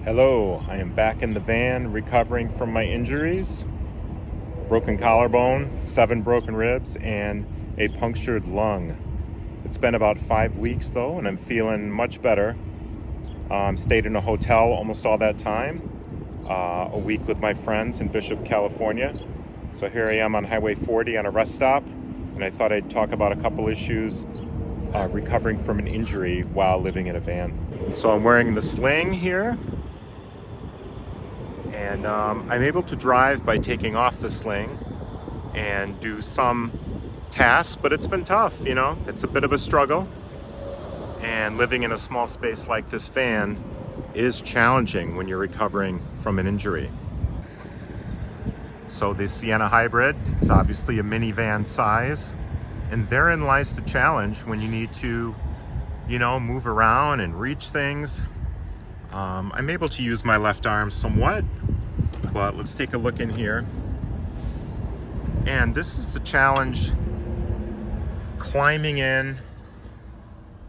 Hello, I am back in the van recovering from my injuries. Broken collarbone, 7 broken ribs, and a punctured lung. It's been about 5 weeks though, and I'm feeling much better. Stayed in a hotel almost all that time, a week with my friends in Bishop, California. So here I am on Highway 40 on a rest stop, and I thought I'd talk about a couple issues recovering from an injury while living in a van. So I'm wearing the sling here. And I'm able to drive by taking off the sling and do some tasks, but it's been tough, you know. It's a bit of a struggle. And living in a small space like this van is challenging when you're recovering from an injury. So this Sienna hybrid is obviously a minivan size, and therein lies the challenge when you need to, move around and reach things. I'm able to use my left arm somewhat, but let's take a look in here. And this is the challenge: climbing in,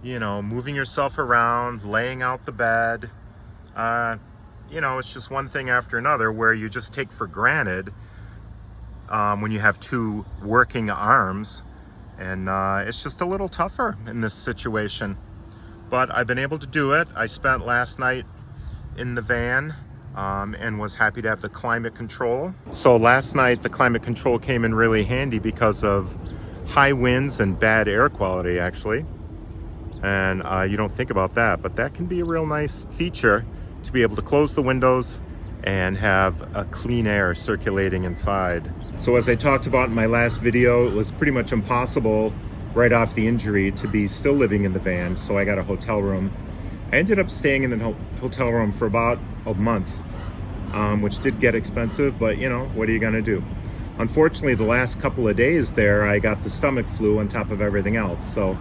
moving yourself around, laying out the bed. It's just one thing after another where you just take for granted when you have 2 working arms. And it's just a little tougher in this situation. But I've been able to do it. I spent last night in the van and was happy to have the climate control. So last night the climate control came in really handy because of high winds and bad air quality, actually. And you don't think about that, but that can be a real nice feature, to be able to close the windows and have a clean air circulating inside. So as I talked about in my last video, it was pretty much impossible right off the injury to be still living in the van, so I got a hotel room. I ended up staying in the hotel room for about a month, which did get expensive, but what are you gonna do? Unfortunately, the last couple of days there, I got the stomach flu on top of everything else. So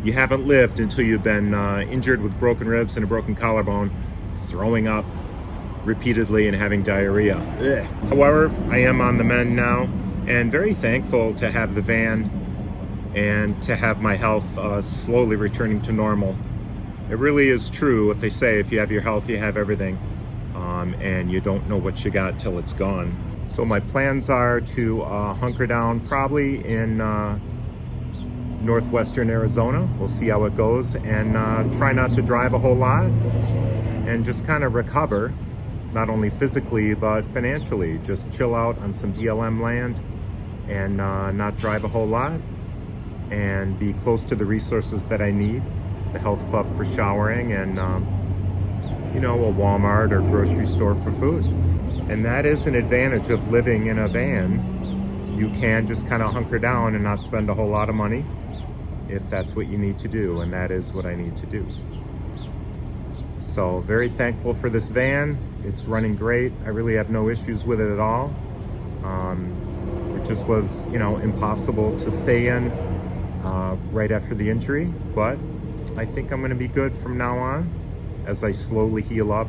you haven't lived until you've been injured with broken ribs and a broken collarbone, throwing up repeatedly and having diarrhea. Ugh. However, I am on the mend now and very thankful to have the van and to have my health slowly returning to normal. It really is true what they say: if you have your health, you have everything. And you don't know what you got till it's gone. So my plans are to hunker down probably in northwestern Arizona. We'll see how it goes, and try not to drive a whole lot and just kind of recover, not only physically but financially. Just chill out on some BLM land and not drive a whole lot, and be close to the resources that I need: the health club for showering, and a Walmart or grocery store for food. And that is an advantage of living in a van. You can just kind of hunker down and not spend a whole lot of money if that's what you need to do, and that is what I need to do. So very thankful for this van. It's running great. I really have no issues with it at all. It just was, impossible to stay in right after the injury, but I think I'm going to be good from now on as I slowly heal up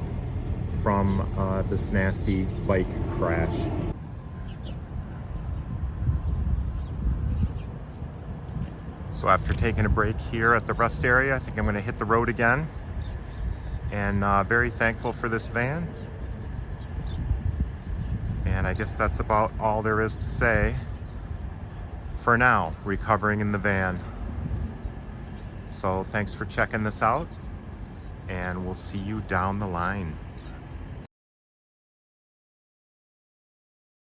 from this nasty bike crash. So after taking a break here at the rest area, I think I'm going to hit the road again. And very thankful for this van. And I guess that's about all there is to say for now, recovering in the van. So thanks for checking this out, and we'll see you down the line.